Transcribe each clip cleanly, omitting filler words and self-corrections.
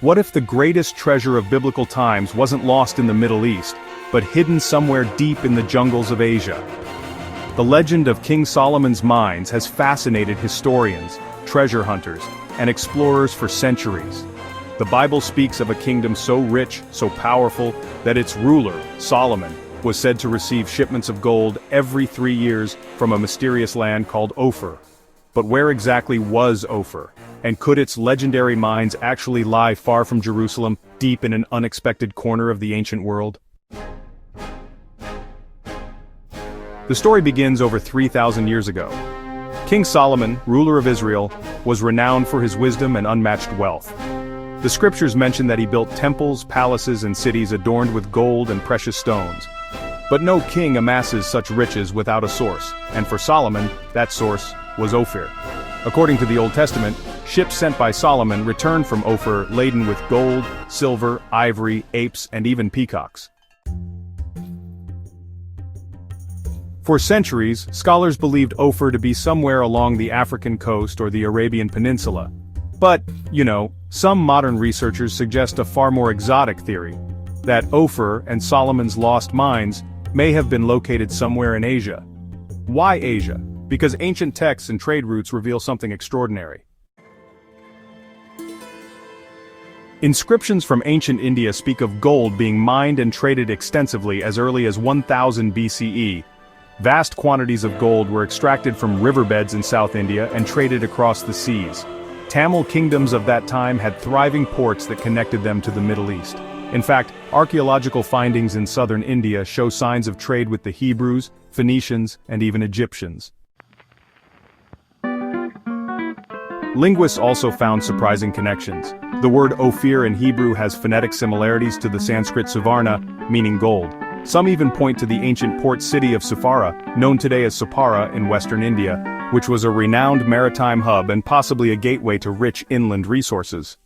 What if the greatest treasure of biblical times wasn't lost in the Middle East, but hidden somewhere deep in the jungles of Asia? The legend of King Solomon's mines has fascinated historians, treasure hunters, and explorers for centuries. The Bible speaks of a kingdom so rich, so powerful, that its ruler, Solomon, was said to receive shipments of gold every 3 years from a mysterious land called Ophir. But where exactly was Ophir? And could its legendary mines actually lie far from Jerusalem, deep in an unexpected corner of the ancient world? The story begins over 3,000 years ago. King Solomon, ruler of Israel, was renowned for his wisdom and unmatched wealth. The scriptures mention that he built temples, palaces, and cities adorned with gold and precious stones. But no king amasses such riches without a source, and for Solomon, that source was Ophir. According to the Old Testament, ships sent by Solomon returned from Ophir laden with gold, silver, ivory, apes, and even peacocks. For centuries, scholars believed Ophir to be somewhere along the African coast or the Arabian Peninsula. But, some modern researchers suggest a far more exotic theory, that Ophir and Solomon's lost mines may have been located somewhere in Asia. Why Asia? Because ancient texts and trade routes reveal something extraordinary. Inscriptions from ancient India speak of gold being mined and traded extensively as early as 1000 BCE. Vast quantities of gold were extracted from riverbeds in South India and traded across the seas. Tamil kingdoms of that time had thriving ports that connected them to the Middle East. In fact, archaeological findings in southern India show signs of trade with the Hebrews, Phoenicians, and even Egyptians. Linguists also found surprising connections. The word Ophir in Hebrew has phonetic similarities to the Sanskrit Suvarna, meaning gold. Some even point to the ancient port city of Sufara, known today as Supara in western India, which was a renowned maritime hub and possibly a gateway to rich inland resources.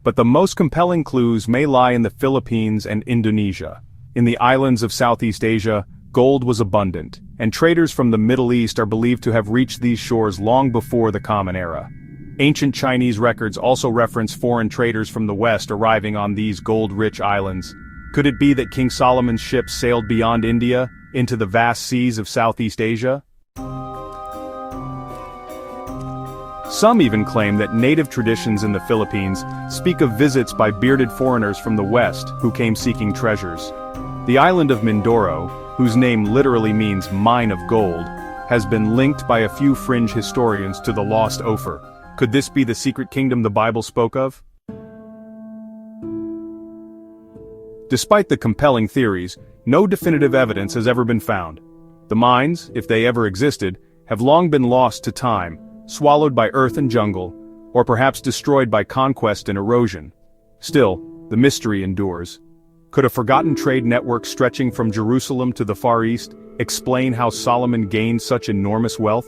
But the most compelling clues may lie in the Philippines and Indonesia. In the islands of Southeast Asia, gold was abundant, and traders from the Middle East are believed to have reached these shores long before the Common Era. Ancient Chinese records also reference foreign traders from the West arriving on these gold-rich islands. Could it be that King Solomon's ships sailed beyond India, into the vast seas of Southeast Asia? Some even claim that native traditions in the Philippines speak of visits by bearded foreigners from the West who came seeking treasures. The island of Mindoro, whose name literally means mine of gold, has been linked by a few fringe historians to the lost Ophir. Could this be the secret kingdom the Bible spoke of? Despite the compelling theories, no definitive evidence has ever been found. The mines, if they ever existed, have long been lost to time, swallowed by earth and jungle, or perhaps destroyed by conquest and erosion. Still, the mystery endures. Could a forgotten trade network stretching from Jerusalem to the Far East explain how Solomon gained such enormous wealth?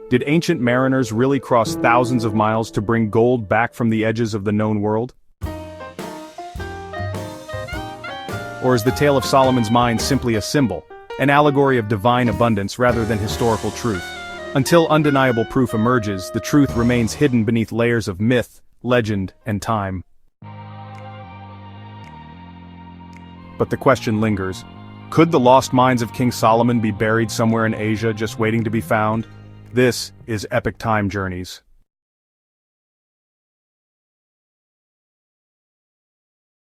Did ancient mariners really cross thousands of miles to bring gold back from the edges of the known world? Or is the tale of Solomon's mines simply a symbol, an allegory of divine abundance rather than historical truth? Until undeniable proof emerges, the truth remains hidden beneath layers of myth, legend, and time. But the question lingers. Could the lost mines of King Solomon be buried somewhere in Asia just waiting to be found? This is Epic Time Journeys.